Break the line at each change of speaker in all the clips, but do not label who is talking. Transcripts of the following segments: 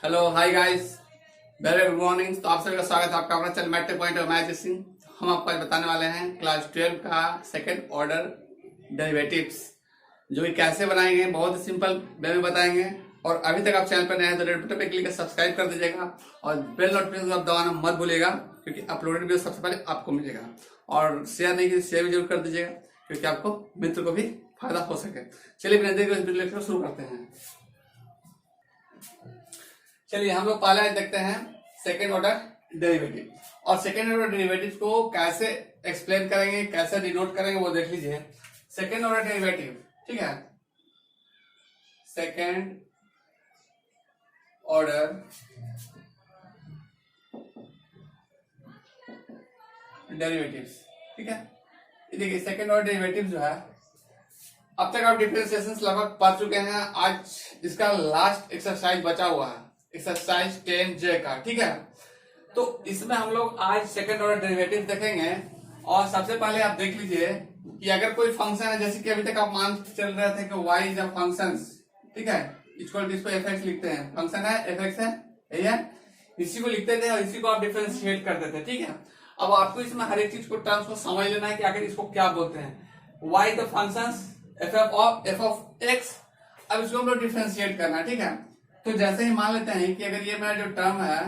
Hello hi guys, very good morning. तो आप सभी का स्वागत है आपका अपना चैनल मैट्रिक पॉइंट और मैथ सिंह। हम आपको आज बताने वाले हैं क्लास 12 का सेकंड ऑर्डर डेरिवेटिव्स, जो कि कैसे बनाएंगे, बहुत ही सिंपल वे में बताएंगे। और अभी तक आप चैनल पर नए हैं तो रेड बटन पे क्लिक कर सब्सक्राइब कर दीजिएगा और बेल नोटिफिकेशन आप दबाना मत भूलिएगा, क्योंकि अपलोडेड वीडियो सबसे पहले आपको मिलेगा। और शेयर नहीं किया शेयर भी जरूर कर दीजिएगा, क्योंकि आपको मित्र को भी फायदा हो सके। चलिए बिना देर के इस वीडियो शुरू करते हैं। चलिए हम लोग पहले देखते हैं सेकेंड ऑर्डर डेरिवेटिव। और सेकेंड ऑर्डर डेरिवेटिव को कैसे एक्सप्लेन करेंगे, कैसे डिनोट करेंगे, वो देख लीजिए। सेकेंड ऑर्डर डेरिवेटिव, ठीक है, सेकेंड ऑर्डर डेरिवेटिव्स, ठीक है। ये देखिए सेकेंड ऑर्डर डेरिवेटिव जो है, अब तक आप डिफरेंशिएशन लगभग पढ़ चुके हैं। आज इसका लास्ट एक्सरसाइज बचा हुआ है, एक्सरसाइज 10J का, ठीक है। तो इसमें हम लोग आज सेकंड ऑर्डर डेरिवेटिव देखेंगे। और सबसे पहले आप देख लीजिए कि अगर कोई फंक्शन है, जैसे कि अभी तक आप मान चल रहे थे कि y इज अ फंक्शन, ठीक है, इसको fx लिखते हैं, फंक्शन है fx है, यही है, इसी को लिखते थे और इसी को आप डिफरेंशिएट करते थे, ठीक है। अब आपको इसमें हर एक चीज को टर्म्स को समझ लेना है कि आखिर इसको क्या बोलते हैं। y the function f of x, अब इसको हम लोग डिफरेंशिएट करना है, ठीक है। तो जैसे ही मान लेते हैं कि अगर ये मेरा जो टर्म है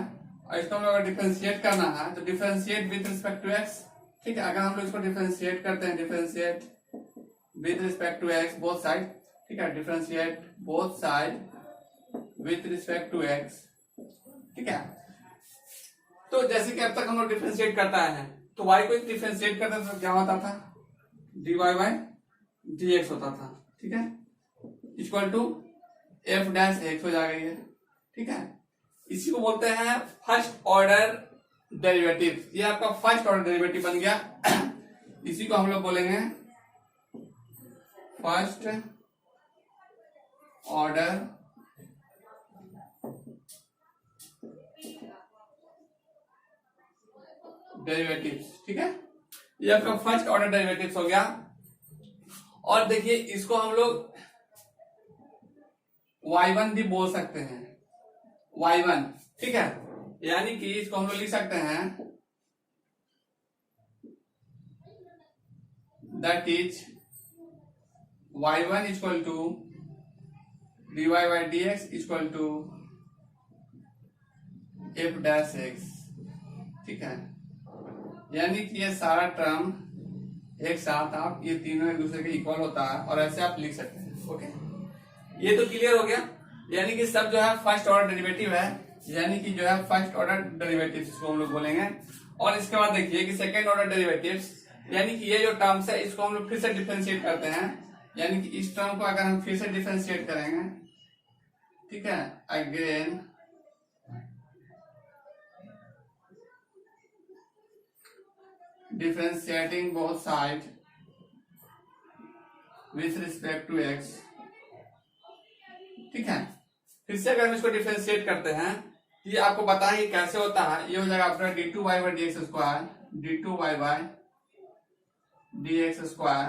और इसको हम लोग डिफरेंशिएट करना है, तो differentiate with respect to x, ठीक है। अगर हम लोग इसको डिफरेंशिएट करते हैं, differentiate with respect to x both side, ठीक है, differentiate both side with respect to x, ठीक है। तो जैसे कि अब तक हम लोग डिफरेंशिएट करता है, तो y को डिफरेंशिएट करते तो क्या होता था, dy बाय dx होता था, ठीक है, equal to f dash x हो जाएगा ये, ठीक है। इसी को बोलते हैं फर्स्ट ऑर्डर डेरिवेटिव। ये आपका फर्स्ट ऑर्डर डेरिवेटिव बन गया। इसी को हम लोग बोलेंगे फर्स्ट ऑर्डर डेरिवेटिव, ठीक है। ये आपका फर्स्ट ऑर्डर डेरिवेटिव हो गया। और देखिए इसको हम लोग y1 भी बोल सकते हैं, y1, ठीक है। यानी कि इसको हम लोग लिख सकते हैं that is y1 equal to dy by dx equal to f dash x, ठीक है। यानी कि ये सारा टर्म एक साथ आप ये तीनों एक दूसरे के इक्वल होता है और ऐसे आप लिख सकते हैं, ओके। ये तो क्लियर हो गया। यानी कि सब जो है फर्स्ट ऑर्डर डेरिवेटिव है, यानी कि जो है फर्स्ट ऑर्डर डेरिवेटिव इसको हम लोग बोलेंगे। और इसके बाद देखिए कि सेकेंड ऑर्डर डेरिवेटिव्स, यानी कि ये जो टर्म्स है इसको हम लोग फिर से डिफरेंशिएट करते हैं। यानी कि इस टर्म को अगर हम फिर से डिफरेंशिएट करेंगे, ठीक है, again differentiating both side with respect to x, ठीक है। फिर से अगर हम इसको डिफरेंशिएट करते हैं, ये आपको बताएं कि कैसे होता है। ये हो जाएगा आपका d2y by dx square, d2y by dx square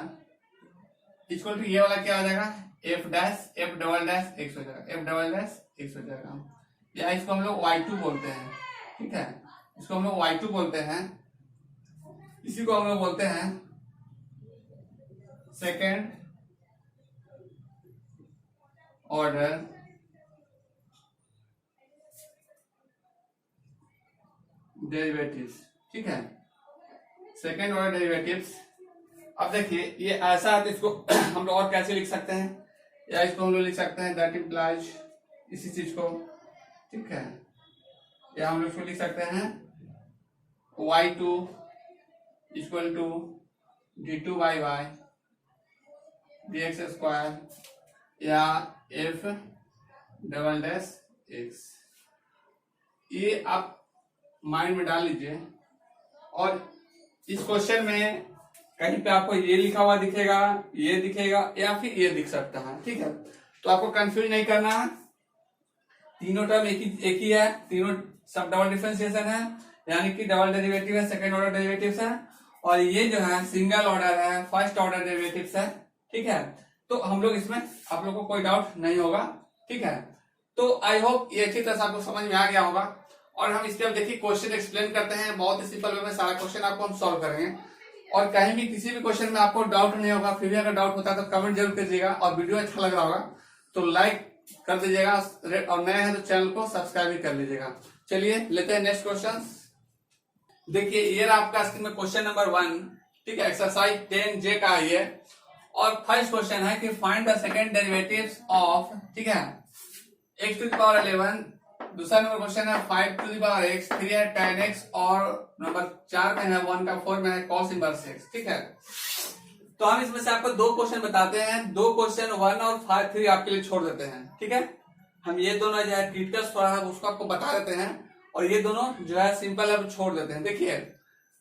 equal to ये वाला क्या हो जाएगा, f dash f double dash x हो जाएगा, f डबल डैश x हो जाएगा। या इसको हम लोग y2 बोलते हैं, ठीक है, इसको हम लोग y2 बोलते हैं। इसी को हम लोग बोलते हैं सेकेंड ऑर्डर डेरिवेटिव्स, ठीक है, सेकेंड ऑर्डर डेरिवेटिव्स। अब देखिए ये ऐसा है, तो इसको हम लोग और कैसे लिख सकते हैं, या इसको हम लोग लिख सकते हैं दैट इम्प्लाइज इसी चीज को, ठीक है। या हम लोग इसको लिख सकते हैं y2 equal to d2y by dx square, या f डबल डैश x। ये आप माइंड में डाल लीजिए। और इस क्वेश्चन में कहीं पे आपको ये लिखा हुआ दिखेगा, ये दिखेगा, या फिर ये दिख सकता है, ठीक है। तो आपको कंफ्यूज नहीं करना है, तीनों टर्म एक ही है, तीनों सब डबल डिफरेंशिएशन है, यानी कि डबल डेरिवेटिव है, सेकेंड ऑर्डर डेरिवेटिव्स है। और ये जो है सिंगल ऑर्डर है, फर्स्ट ऑर्डर डेरिवेटिव्स है, ठीक है। तो हम लोग इसमें आप लोग को कोई डाउट नहीं होगा, ठीक है। तो आई होप ये अच्छी तरह से आपको समझ में आ गया होगा। और हम इसके अब देखिए क्वेश्चन एक्सप्लेन करते हैं, बहुत ही सिंपल वे में सारा क्वेश्चन आपको हम सॉल्व करेंगे। और कहीं भी किसी भी क्वेश्चन में आपको डाउट नहीं होगा, फिर भी अगर डाउट होता है तो कमेंट जरूर कीजिएगा, और वीडियो अच्छा लग रहा होगा तो लाइक कर दीजिएगा, और नए हैं तो चैनल को सब्सक्राइब भी कर लीजिएगा। चलिए लेते हैं नेक्स्ट क्वेश्चन। देखिए ये रहा आपका स्क्रीन में क्वेश्चन नंबर 1, ठीक है, एक्सरसाइज 10J का ये। और फर्स्ट क्वेश्चन है कि find the second derivatives of, ठीक है, x टू द पावर 11। दूसरा नंबर क्वेश्चन है 5 टू द पावर x, फिर है tan x, और नंबर 4 में है 1 का 4 में है cos इनवर्स x, ठीक है। तो हम इसमें से आपको 2 क्वेश्चन बताते हैं, 2 क्वेश्चन 1 और 5 3 आपके लिए छोड़ देते हैं, ठीक है। हम ये दोनों जो है क्रिटिकल थोड़ा है उसको आपको बता देते हैं, और ये दोनों जो है सिंपल है छोड़ देते हैं। देखिए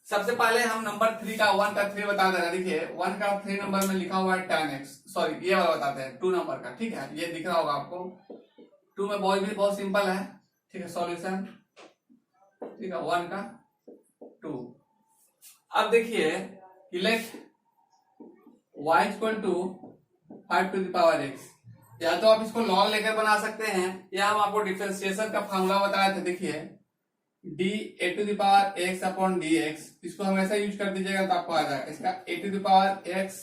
सबसे पहले हम नंबर 3 का 1 का 3 बता दे रहे हैं। देखिए 1 का 3 नंबर में लिखा हुआ है tan x, सॉरी ये वाला बताते हैं 2 नंबर का, ठीक है, ये दिख रहा होगा आपको। 2 में भी बहुत सिंपल है, ठीक है, सॉल्यूशन, ठीक है, 1 का 2। अब देखिए let y equal to 5 to the power x, या तो आप इसको लॉग लेकर बना सकते हैं, या हम आपको डिफरेंशिएशन का फॉर्मूला बताए थे। देखिए d a to the power x upon dx, इसको हमेशा यूज कर दीजिएगा तो आपको आ जाएगा। इसका a to the power x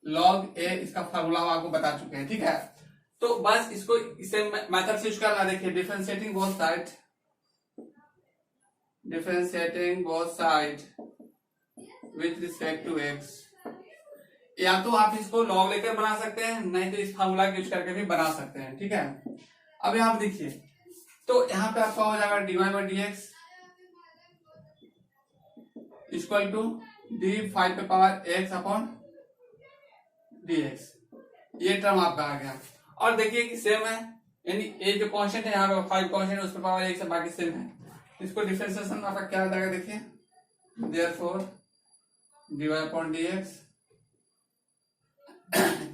log a, इसका फॉर्मूला हम आपको बता चुके हैं, ठीक है। तो बस इसको इसे मेथड से यूज करना। देखिए differentiating both side, differentiating both side with respect to x, या तो आप इसको लॉग लेकर बना सकते हैं, नहीं तो इस फॉर्मूला यूज करके भी बना सकते हैं, ठीक है। अब यहां पर देखिए, तो यहां पे आपका हो जाएगा dy by dx equal to d 5 पे पावर x अपॉन dx, ये टर्म आपका आ गया। और देखिए कि सेम है, यानी ये जो कांस्टेंट है यहाँ पे 5 कांस्टेंट, उस पे पावर 1 से बाकी सेम है। इसको डिफरेंशिएशन आपका क्या हो जाएगा, देखिए therefore dy अपॉन dx,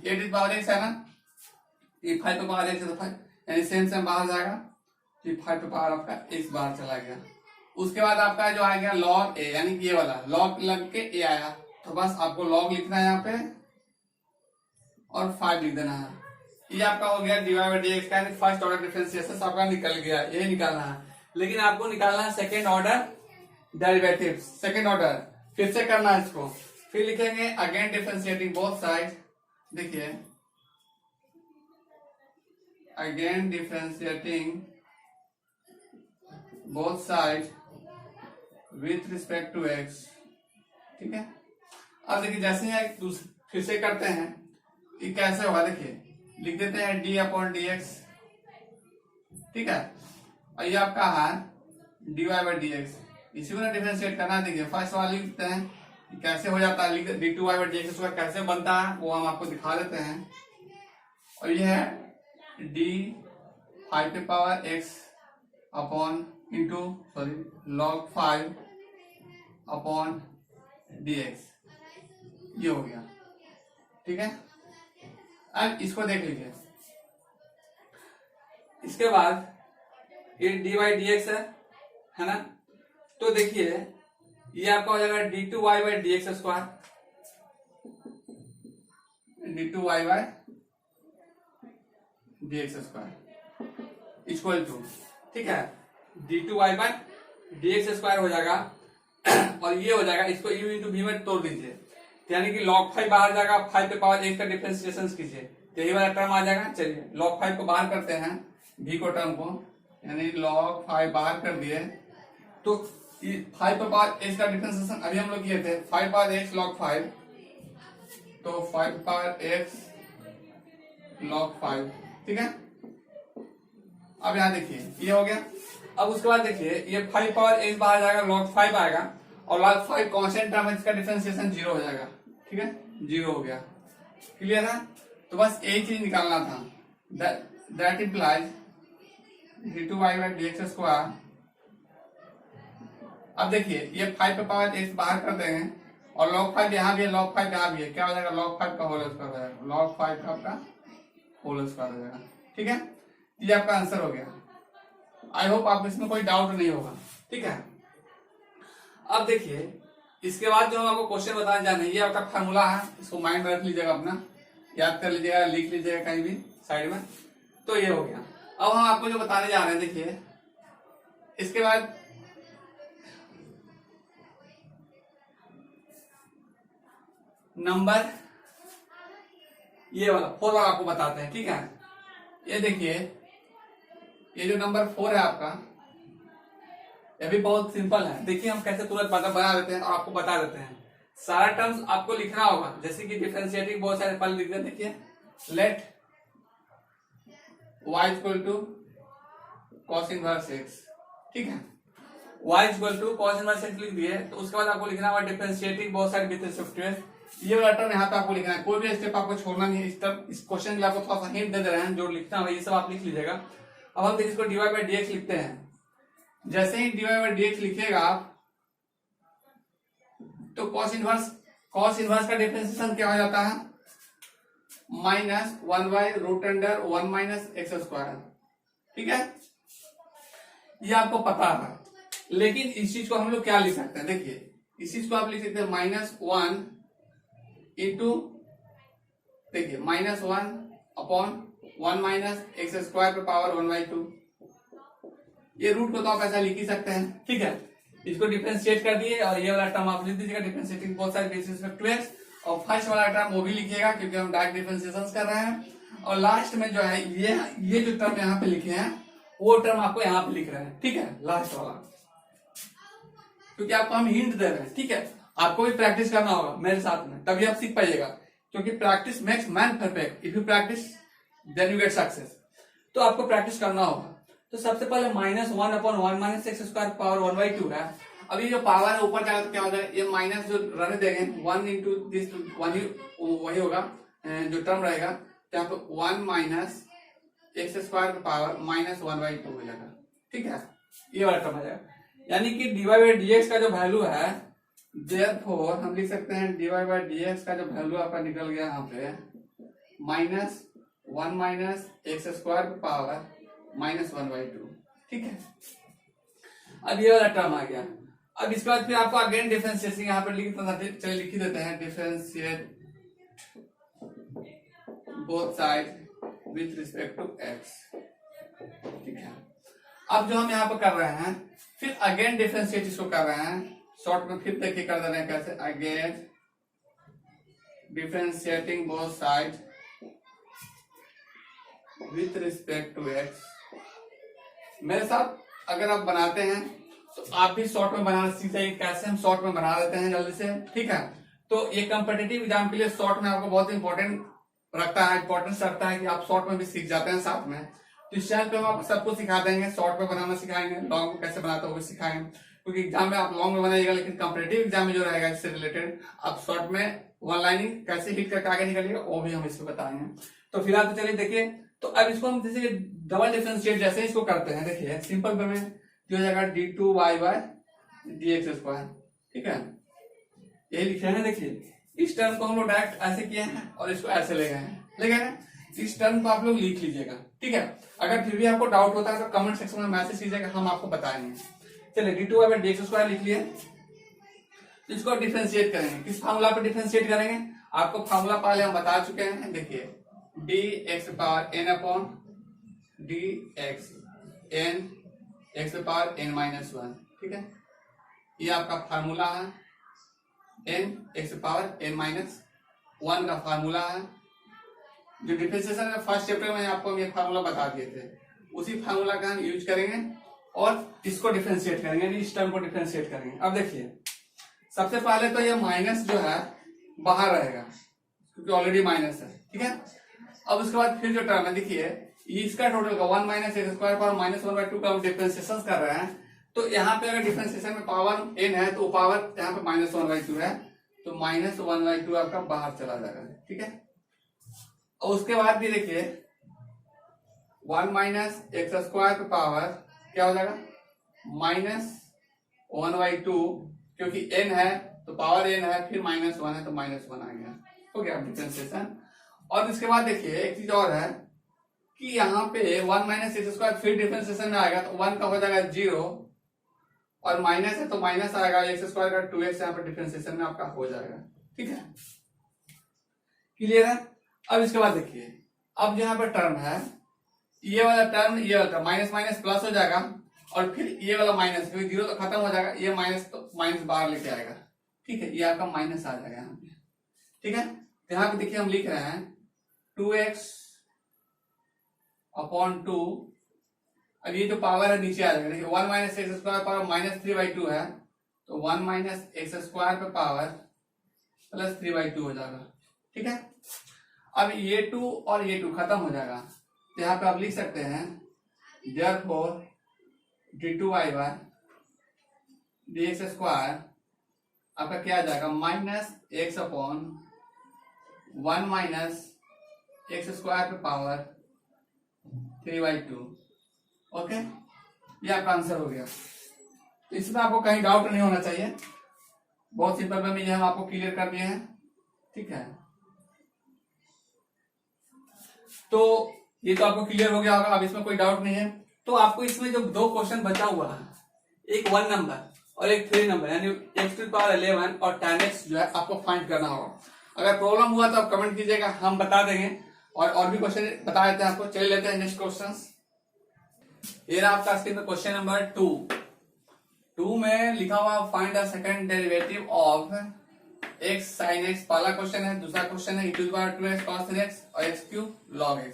ये डी पावर x है ना, ये 5 पे पावर x है तो 5, यानी सेम बाहर जाएगा, ये 5 पे पावर आपका x बाहर चला गया। उसके बाद आपका जो आ गया log a, यानी कि ये वाला log लग के a आया, तो बस आपको log लिखना है यहाँ पे और 5 लिख देना है। ये आपका हो गया dy बाई dx का फर्स्ट ऑर्डर डिफरेंशिएशन आपका निकल गया, ये निकालना है। लेकिन आपको निकालना है second order derivative, second order फिर से करना है इसको। फिर लिखेंगे अगेन डिफरेंशिएटिंग बोथ साइड, देखिए again differentiating both side with respect to x, ठीक है। अब देखिए जैसे ही फिर से करते हैं, ये कैसे होगा, देखिए लिख देते हैं d अपॉन dx, ठीक है, और ये आपका है dy बाई dx, इसी को ना डिफरेंशिएट करना है। देखिए फर्स्ट वाला लिखते हैं कैसे हो जाता है, d2y बाई dx उसका कैसे बनता है वो हम आपको दिखा देते हैं। और ये है d 5 पे power x upon into sorry log 5 upon dx, ये हो गया, ठीक है। अब इसको देख लीजिए, इसके बाद ये dy बाई dx है ना, तो देखिए ये आपका हो जाएगा d2y by dx square, d2y by dx square equal to, ठीक है, d2y बाई dx स्क्वायर हो जाएगा। और ये हो जाएगा, इसको u इंटू v में तोड़ दीजिए, यानी कि log 5 बाहर जाएगा, 5 पे पावर 1 का डिफरेंशिएशन कीजिए, यही वाला टर्म आ जाएगा। चलिए log 5 को बाहर करते हैं, v को टर्म को, यानी log 5 बाहर कर दिए, तो 5 पे पावर x का डिफरेंशिएशन अभी हम लोग किए थे, 5 पावर x log 5, तो 5 पावर x log 5, ठीक है। अब यहाँ देखिए ये हो गया। अब उसके बाद देखिए ये 5 पावर x बाहर जाएगा, log 5 आएगा, और log 5 कांस्टेंट टर्म है, इसका डिफरेंशिएशन 0 हो जाएगा, ठीक है, 0 हो गया, क्लियर है। तो बस एक चीज निकालना था, that implies d2y by dx square. अब देखिए ये 5 पे पावर x बाहर कर देंगे, और log 5 यहाँ भी है, log 5 यहाँ भी है, क्या हो जाएगा, log 5 का होल स्क्वायर हो जाएगा, log 5 का आपका होल स्क्वायर हो जाएगा, ठीक है। ये आपका आंसर हो गया। आई होप आप इसमें कोई डाउट नहीं होगा, ठीक है। अब देखिए इसके बाद जो हम आपको क्वेश्चन बताने जा रहे हैं, ये आपका फार्मूला है, इसको माइंड में रख लीजिएगा, अपना याद कर लीजिएगा, लिख लीजिएगा कहीं भी साइड में। तो ये हो गया। अब हम आपको जो बताने जा रहे हैं, देखिए इसके बाद नंबर ये वाला 4 वाला आपको बताते हैं, ठीक है। ये देखिए, ये जो नंबर 4 है आपका, ये भी बहुत सिंपल है। देखिए हम कैसे तुरंत बना देते हैं और आपको बता देते हैं। सारा टर्म्स आपको लिखना होगा, जैसे कि डिफरेंशिएटिंग बहुत सारे पल लिख देते। देखिए let y equal to cos inverse x, ठीक है। y equal to cos inverse x लिख दिए, तो उसके बाद आपको लिखना होगा डिफरेंशिएटिंग बहुत सारे विद रिस्पेक्ट टू ये वाला टर्म यहाँ पे आपको लिखना है। कोई भी स्टेप आपको छोड़ना नहीं है। इस टर्म, इस क्वेश्चन के लिए आपको थोड़ा सा हिंट दे रहे हैं, जो लिखना होगा ये सब आप लिख लीजिएगा। अब हम देखिए इसको dy बाई dx लिखते हैं। जैसे ही dy बाई dx लिखिएगा आप, तो cos इनवर्स का डिफरेंशिएशन क्या हो जाता है, -1 by root under 1 minus x square, ठीक है। ये आपको पता है, लेकिन इस चीज को हम लोग क्या लिख सकते हैं, देखिए इस चीज को आप लिख सकते हैं -1 इंटू, देखिए -1 अपॉन 1 माइनस एक्स स्क्वायर पे पावर 1/2। ये रूट को तो आप ऐसा लिख ही सकते हैं, ठीक है। इसको डिफरेंशिएट कर दिए और ये वाला टर्म आप लिख दीजिएगा differentiating both side with respect to x, और फर्स्ट वाला टर्म वो भी लिखिएगा क्योंकि हम डायरेक्ट डिफरेंशिएशन कर रहे हैं। और लास्ट में जो है ये जो टर्म यहाँ पे लिखे हैं वो टर्म आपको यहाँ पे लिख रहे हैं, ठीक है, लास्ट वाला, क्योंकि आपको हम हिंट दे रहे हैं, ठीक है। आपको भी प्रैक्टिस करना होगा मेरे साथ में, तभी आप सीख पाइएगा, क्योंकि practice makes man perfect. If you practice then you get success. तो आपको प्रैक्टिस करना होगा। तो सबसे पहले -1 अपॉन 1 माइनस एक्स स्क्वायर पावर 1/2 है। अब ये जो पावर है ऊपर जाएगा तो क्या हो जाएगा, ये माइनस जो रहने देंगे 1 इंटू दिस 1 ही वही होगा जो टर्म रहेगा, तो यहाँ पे 1 माइनस एक्स स्क्वायर का पावर -1/2 हो जाएगा, ठीक है। ये वाला टर्म आ जाएगा, यानी कि dy बाई dx का जो वैल्यू है, देयरफॉर हम लिख सकते हैं dy बाई dx का जो वैल्यू आपका निकल गया यहाँ पे -1 माइनस एक्स स्क्वायर का पावर -1/2, ठीक है। अब ये वाला टर्म आ गया। अब इसके बाद फिर आपको अगेन डिफरेंशिएशन यहाँ पे चलिए लिख ही देते हैं, differentiate both side with respect to x, ठीक है। अब जो हम यहाँ पे कर रहे हैं, फिर अगेन डिफरेंशिएट इसको कर रहे हैं, शॉर्ट में फिर देखिए कर दे रहे हैं कैसे, again differentiating both side with respect to x। मेरे साथ अगर आप बनाते हैं तो आप भी शॉर्ट में बनाना सीख जाइए, कैसे हम शॉर्ट में बना देते हैं जल्दी से, ठीक है। तो ये कॉम्पिटिटिव एग्जाम के लिए शॉर्ट में आपको बहुत इंपॉर्टेंट इंपॉर्टेंस रखता है कि आप शॉर्ट में भी सीख जाते हैं साथ में। तो इस चैनल पे हम आपको सब कुछ सिखा देंगे, शॉर्ट में बनाना सिखाएंगे, लॉन्ग में कैसे बनाते हो वो भी सिखाएंगे, क्योंकि एग्जाम में आप लॉन्ग में बनाइएगा, लेकिन कॉम्पिटिटिव एग्जाम में जो रहेगा इससे रिलेटेड आप शॉर्ट में वन लाइनिंग कैसे हिट करके आगे निकलिएगा वो भी हम इसको बताएंगे। तो फिलहाल तो चलिए देखिए, तो अब इसको हम जैसे डबल डिफरेंशिएट जैसे इसको करते हैं, देखिए सिंपल वे में जो हो जाएगा d2y बाय dx स्क्वायर, ठीक है। यही लिखे हैं, देखिए इस टर्म को हम लोग डायरेक्ट ऐसे किए हैं और इसको ऐसे ले गए हैं, इस टर्म को आप लोग लिख लीजिएगा, ठीक है। अगर फिर भी आपको डाउट होता है तो कमेंट सेक्शन में मैसेज कीजिएगा, हम आपको बताएंगे। चलिए d2y बाय dx स्क्वायर लिख लिए, इसको डिफरेंशिएट करेंगे। किस फार्मूला पर डिफरेंशिएट करेंगे, आपको फार्मूला पहले हम बता चुके हैं, देखिए dx power n upon dx n x power n minus 1, ठीक है। ये आपका फार्मूला है, n x power n minus 1 का फार्मूला है। जो डिफरेंशिएशन में फर्स्ट चैप्टर में आपको ये फार्मूला बता दिए थे, उसी फार्मूला का हम यूज करेंगे और इसको डिफरेंशिएट करेंगे, इस टर्म को डिफरेंशिएट करेंगे। अब देखिए सबसे पहले तो ये माइनस जो है बाहर रहेगा, क्योंकि ऑलरेडी माइनस है, ठीक है। अब उसके बाद फिर जो टर्म है, देखिए इसका टोटल का 1 माइनस एक्स स्क्वायर पावर -1/2 का हम डिफरेंशिएशन कर रहे हैं। तो यहाँ पे अगर डिफरेंशिएशन में पावर n है तो पावर यहाँ पे -1/2 है, तो -1/2 आपका बाहर चला जाएगा, ठीक है। और उसके बाद भी देखिए 1 माइनस एक्स स्क्वायर का पावर क्या हो जाएगा -1/2, क्योंकि n है तो पावर n है, फिर -1 है तो -1 आ गया, हो गया डिफरेंशिएशन। और इसके बाद देखिए एक चीज और है कि यहाँ पे 1 माइनस एक्स स्क्वायर फिर डिफरेंशिएशन में आएगा तो 1 का हो जाएगा 0, और माइनस है तो माइनस आएगा, एक्स स्क्वायर का 2x यहाँ पे डिफरेंशिएशन में आपका हो जाएगा, ठीक है। क्लियर है। अब इसके बाद देखिए अब यहाँ पे टर्म है, ये वाला टर्म ये वाला माइनस माइनस प्लस हो जाएगा, और फिर ये वाला माइनस, क्योंकि जीरो तो खत्म हो जाएगा, ये माइनस तो माइनस बाहर लेके आएगा। ठीक है, ये आपका माइनस आ जाएगा यहाँ पे। ठीक है, तो यहाँ पे देखिए हम लिख रहे हैं 2x अपॉन 2, अब ये जो पावर है नीचे आ जाएगा। देखिए 1 minus x square power minus 3/2 है, तो 1 माइनस एक्स स्क्वायर पे पावर प्लस 3/2 हो जाएगा। ठीक है, अब ये 2 और ये 2 खत्म हो जाएगा, तो यहाँ पे आप लिख सकते हैं therefore d2y dx स्क्वायर आपका क्या आ जाएगा, minus x upon 1 minus x square पे पावर 3/2। ओके, ये आपका आंसर हो गया। तो इसमें आपको कहीं डाउट नहीं होना चाहिए, बहुत सिंपल में ये हम आपको क्लियर कर दिए हैं। ठीक है, तो ये तो आपको क्लियर हो गया होगा, अब इसमें कोई डाउट नहीं है। तो आपको इसमें जो दो क्वेश्चन बचा हुआ है, एक 1 नंबर और एक 3 नंबर, यानी x⁻11 और tan x जो है आपको फाइंड करना होगा। अगर प्रॉब्लम हुआ तो आप कमेंट कीजिएगा, हम बता देंगे, और भी क्वेश्चन बता देते हैं आपको। चलिए लेते हैं नेक्स्ट क्वेश्चन। ये रहा आपका स्क्रीन पर क्वेश्चन नंबर 2 में लिखा हुआ find the second derivative of x sin x, पहला क्वेश्चन है। दूसरा क्वेश्चन है e2x cos 3x और x³ log x।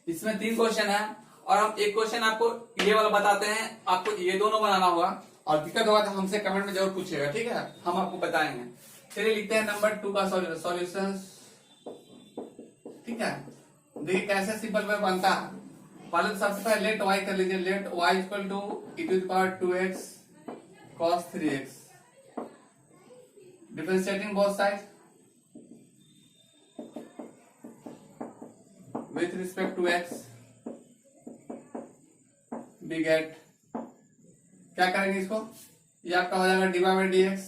इसमें 3 क्वेश्चन है, और हम एक क्वेश्चन आपको ये वाला बताते हैं, आपको ये दोनों बनाना होगा, और दिक्कत होगा तो हमसे कमेंट में जरूर पूछिएगा। ठीक है, हम आपको बताएंगे। चलिए लिखते हैं नंबर 2 का सॉल्यूशन। ठीक है, देखिए कैसे सिंपल में बनता है। पहले तो सबसे पहले लेट y कर लीजिए, let y equal to e2x cos 3x, differentiating both side with respect to x, we get, क्या करेंगे इसको, ये आपका हो जाएगा dy/dx,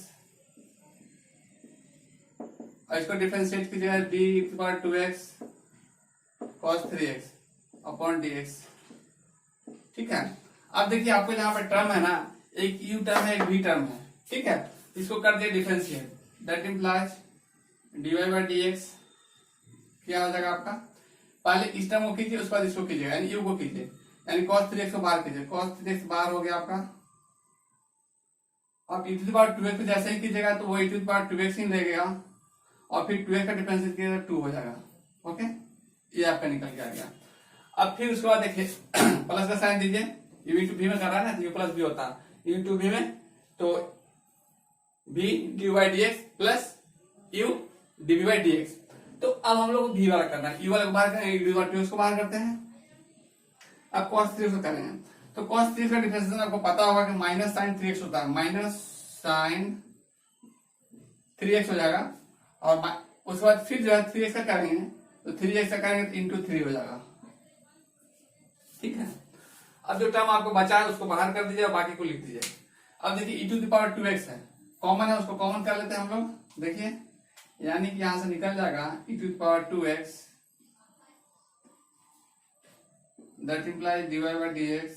और इसको डिफरेंशिएट कीजिएगा d⁻2x cos 3x upon dx। ठीक है, अब देखिए आपको यहाँ पे टर्म है ना, एक u टर्म है, एक v टर्म है। ठीक है, इसको कर दिया डिफरेंशिएट, दैट इम्प्लाइज dy/dx क्या हो जाएगा आपका, पहले इस टर्म को कीजिए, उसके बाद इसको कीजिए, यानी u को कीजिए, यानी cos 3x को बाहर कीजिए, cos 3x बाहर हो गया आपका। अब e⁻2x को जैसे ही कीजिएगा तो वो e⁻2x ही लगेगा, और फिर 2x का डिफरेंशिएट कीजिएगा 2 हो जाएगा। ओके, ये आपका निकल के आ गया। अब फिर उसके बाद देखिए प्लस का साइन दीजिए, u इंटू v में कर रहा है ना, तो u प्लस v होता है, u इंटू v में, तो v dy/dx plus u dv/dx। तो अब हम लोग को v वाला करना है, u वाला को बाहर करेंगे, d⁻2x को बाहर करते हैं। अब cos 3x को करेंगे, तो cos 3x का डिफरेंशिएशन आपको पता होगा कि माइनस साइन 3x होता है, माइनस साइन 3x हो जाएगा, और उसके बाद फिर जो है 3x का करेंगे, तो 3x का करेंगे तो इंटू 3 हो जाएगा। ठीक है, अब जो टर्म आपको बचा है उसको बाहर कर दीजिए और बाकी को लिख दीजिए। अब देखिए e⁻2x है, कॉमन है, उसको कॉमन कर लेते हैं हम लोग। देखिए, यानी कि यहां से निकल जाएगा e⁻2x, that implies dy/dx,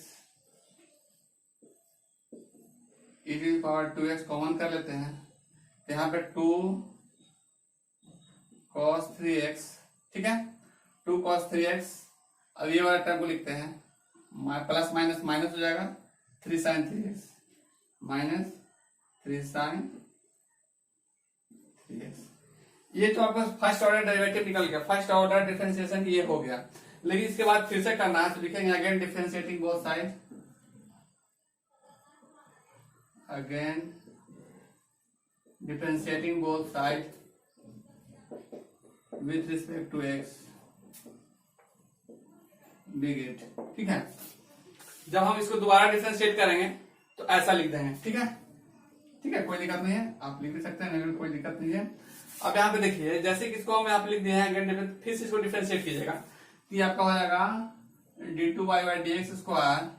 e⁻2x common कर लेते हैं, यहाँ पे 2 cos 3x। ठीक है, 2 cos 3x। अब ये वाला टर्म को लिखते हैं, प्लस माइनस माइनस हो जाएगा, 3 sin 3x minus 3 sin 3x। ये तो आपका फर्स्ट ऑर्डर डेरिवेटिव निकल गया, फर्स्ट ऑर्डर डिफरेंशिएशन ये हो गया। लेकिन इसके बाद फिर से करना है, तो लिखेंगे again differentiating both side, again differentiating both side with respect to x, big it. ठीक है, जब हम इसको दोबारा डिफरेंशिएट करेंगे तो ऐसा लिख देंगे। ठीक है, ठीक है, कोई दिक्कत नहीं है, आप लिख भी सकते हैं, लेकिन कोई दिक्कत नहीं है। अब यहाँ पे देखिए, जैसे कि इसको हम यहाँ पे लिख दिए हैं अगेन, फिर से इसको डिफरेंशिएट कीजिएगा, तो ये आपका हो जाएगा d2y/dx स्क्वायर,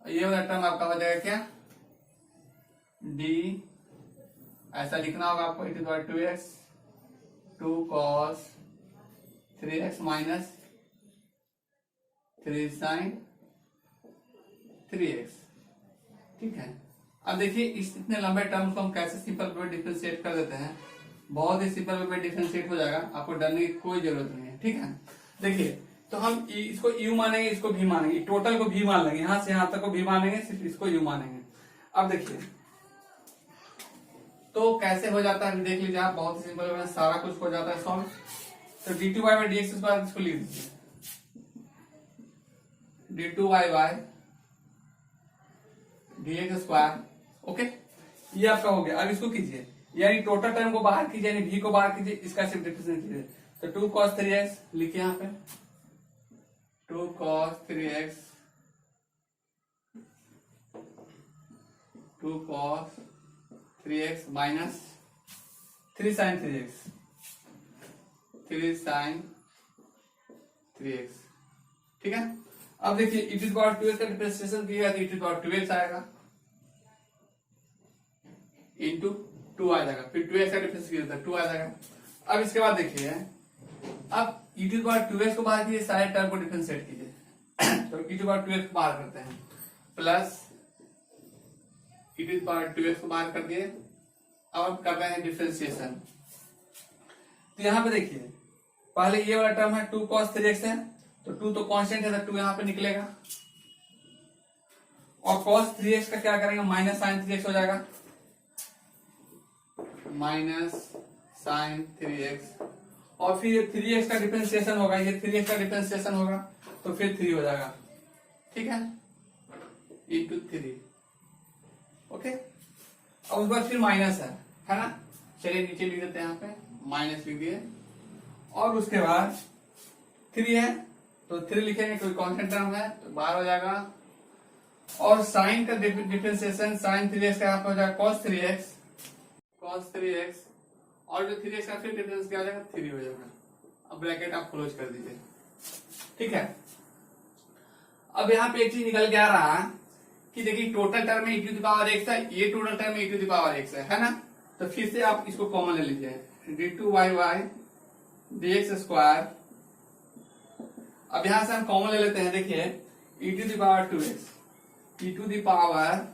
ये वाला टर्म आपका हो जाएगा क्या, d, ऐसा लिखना होगा आपको, e⁻2x 2 cos 3x minus 3 sin 3x। ठीक है, अब देखिए इस इतने लंबे टर्म को हम कैसे सिंपल वे डिफरेंशिएट कर देते हैं, बहुत ही सिंपल वे डिफरेंशिएट हो जाएगा, आपको डरने की कोई जरूरत नहीं है। ठीक है, देखिए तो हम इसको यू मानेंगे, इसको भी मानेंगे, टोटल को भी मान लेंगे, यहां से यहां तक को भी मानेंगे, सिर्फ इसको यू मानेंगे। अब देखिए तो कैसे हो जाता है देख लीजिए आप, बहुत सिंपल है, सारा कुछ हो जाता है सॉल्व। तो d two y by d x square इसको लिख दीजिए, d two y by d x square. Okay, ये आपका हो गया। अब इसको कीजिए, यानी टोटल टर्म को बाहर कीजिए, यानी भी को बाहर कीजिए, इसका सिर्फ रिप्रेजेंट कीजिए। तो 2 cos 3x लिखिए यहाँ पे, 2 cos 3x, 2 cos 3x minus 3 sin 3x, 3 sin 3x। ठीक है, अब देखिए e to the power 2x का डिफरेंशिएशन किया तो e to the power 2x आएगा इंटू 2 आ जाएगा, फिर 2x का डिफरेंस किया था 2 आ जाएगा। अब इसके बाद देखिए, अब e to the power 2x को बाहर कीजिए, सारे टर्म को डिफरेंशिएट कीजिए। तो e to the power 2x को बाहर करते हैं, plus e to the power 2x को बाहर कर दिए। अब कर रहे हैं डिफरेंशिएशन। तो यहाँ पे देखिए, पहले ये वाला टर्म है 2 cos 3x है, तो 2 तो कांस्टेंट है, तो 2 यहाँ पे निकलेगा, और cos 3x का क्या करेंगे, माइनस sin 3x हो जाएगा, माइनस sin 3x, और फिर ये 3x का डिफरेंशिएशन होगा, ये 3x का डिफरेंशिएशन होगा, तो फिर 3 हो जाएगा। ठीक है, इंटू 3। ओके, अब उसके बाद फिर माइनस है ना, चलिए नीचे लिख देते हैं, यहाँ पे माइनस लिख दिए, और उसके बाद 3 है तो 3 लिखेंगे, कोई कांस्टेंट टर्म है तो बाहर हो जाएगा, और साइन का डिफरेंशिएशन sin 3x का यहाँ पे हो जाएगा cos 3x, और जो 3x का फिर डिफरेंस क्या हो जाएगा, 3 हो जाएगा। अब ब्रैकेट आप क्लोज कर दीजिए। ठीक है, अब यहाँ पे एक चीज निकल के आ रहा है कि देखिए टोटल टर्म में e to the power x है, ये टोटल टर्म में e to the power x है ना, तो फिर से आप इसको कॉमन ले लीजिए, d two y y d x square. अब यहां से हम कॉमन ले लेते हैं, देखिए e to the power 2x, e to the power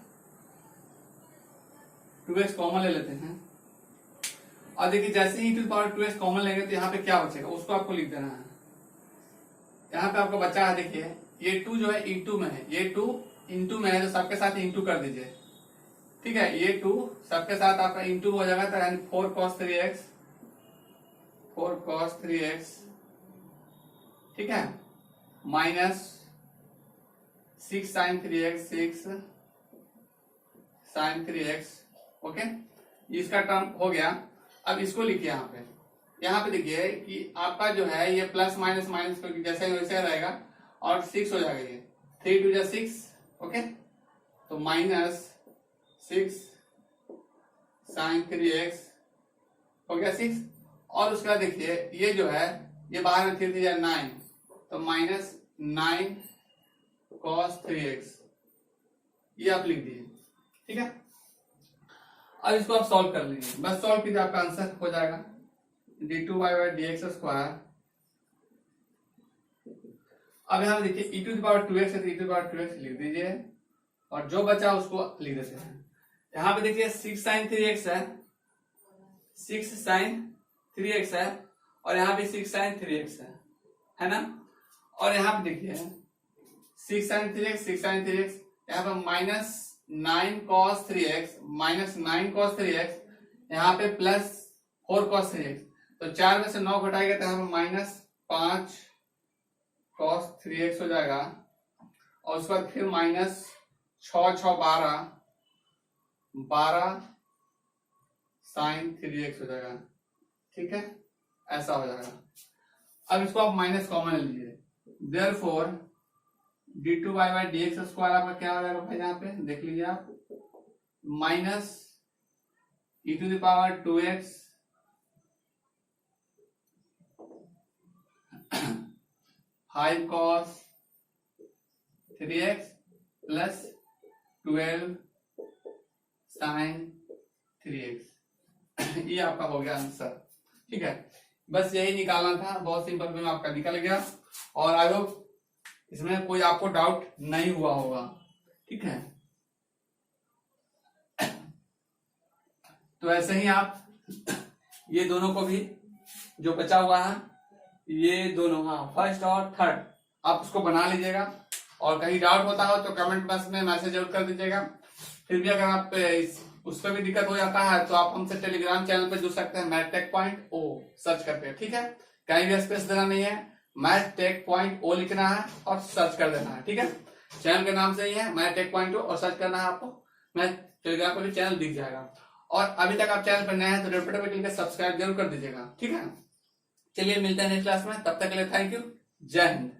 2x common ले लेते हैं, और देखिए जैसे ही e to the power 2x common लेंगे तो यहाँ पे क्या बचेगा उसको आपको लिख देना है। यहाँ पे आपको बचा है, देखिए ये 2 जो है इंटू में है, ये 2 इंटू में है, तो सबके साथ इंटू कर दीजिए। ठीक है, ये 2 सबके साथ आपका इंटू हो जाएगा, तो यानी 4 cos 3x, 4 cos 3x। ठीक है, minus 6 sin 3x, 6 sin 3x। Okay, इसका टर्म हो गया। अब इसको लिखिए यहाँ पे देखिए कि आपका जो है ये प्लस माइनस माइनस जैसे वैसे रहेगा, और 6 हो जाएगा, ये 3 2 6। ओके, तो माइनस 6 sin 3x हो गया 6, और उसके बाद देखिए ये जो है ये बाहर में 3 3 9, तो माइनस 9 cos 3x, ये आप लिख दीजिए। ठीक है, अब इसको आप सॉल्व कर लीजिए, बस सॉल्व कीजिए, आपका आंसर हो जाएगा d two y by d x square. अब यहाँ देखिए e to the power 2x है, तो e to the power 2x लिख दीजिए, और जो बचा उसको लिख देते हैं। यहाँ पे देखिए 6 sin 3x है, 6 sin 3x है, और यहाँ पे 6 sin 3x है ना, और यहाँ पे देखिए 6 sin 3x, 6 sin 3x, यहाँ पे minus 9 cos 3x, minus 9 cos 3x, यहाँ पे प्लस 4 cos 3x, तो 4 में से 9 घटाएगा तो यहाँ पे माइनस 5 cos 3x हो जाएगा, और उसके बाद फिर माइनस 6 6 12 sin 3x हो जाएगा। ठीक है, ऐसा हो जाएगा। अब इसको आप माइनस कॉमन ले लीजिए, therefore d two y by d x square आपका क्या हो जाएगा भाई, यहाँ पे देख लीजिए आप, minus e to the power 2x 5 cos 3x plus 12 sin 3x। ये आपका हो गया आंसर। ठीक है, बस यही निकालना था, बहुत सिंपल में आपका निकल गया, और आई होप इसमें कोई आपको डाउट नहीं हुआ होगा। ठीक है, तो ऐसे ही आप ये दोनों को भी जो बचा हुआ है ये दोनों, हाँ फर्स्ट और थर्ड, आप उसको बना लीजिएगा। और कहीं डाउट होता हो तो कमेंट बॉक्स में मैसेज जरूर कर दीजिएगा। फिर भी अगर आप उस पर भी दिक्कत हो जाता है तो आप हमसे टेलीग्राम चैनल पे जुड़ सकते हैं, Math Tech Point O search करके, ठीक है। कहीं भी स्पेस देना नहीं है, मैथ टेक पॉइंट ओ लिखना है और सर्च कर देना है, ठीक है। चैनल के नाम से ही है मैथ टेक पॉइंट ओ, और सर्च करना है आपको, मैं टेलीग्राम पर भी चैनल दिख जाएगा। और अभी तक आप चैनल पर नए हैं तो रेड बटन पर क्लिक कर सब्सक्राइब जरूर कर दीजिएगा, ठीक है। चलिए मिलते हैं नेक्स्ट क्लास में, तब तक के लिए थैंक यू, जय हिंद।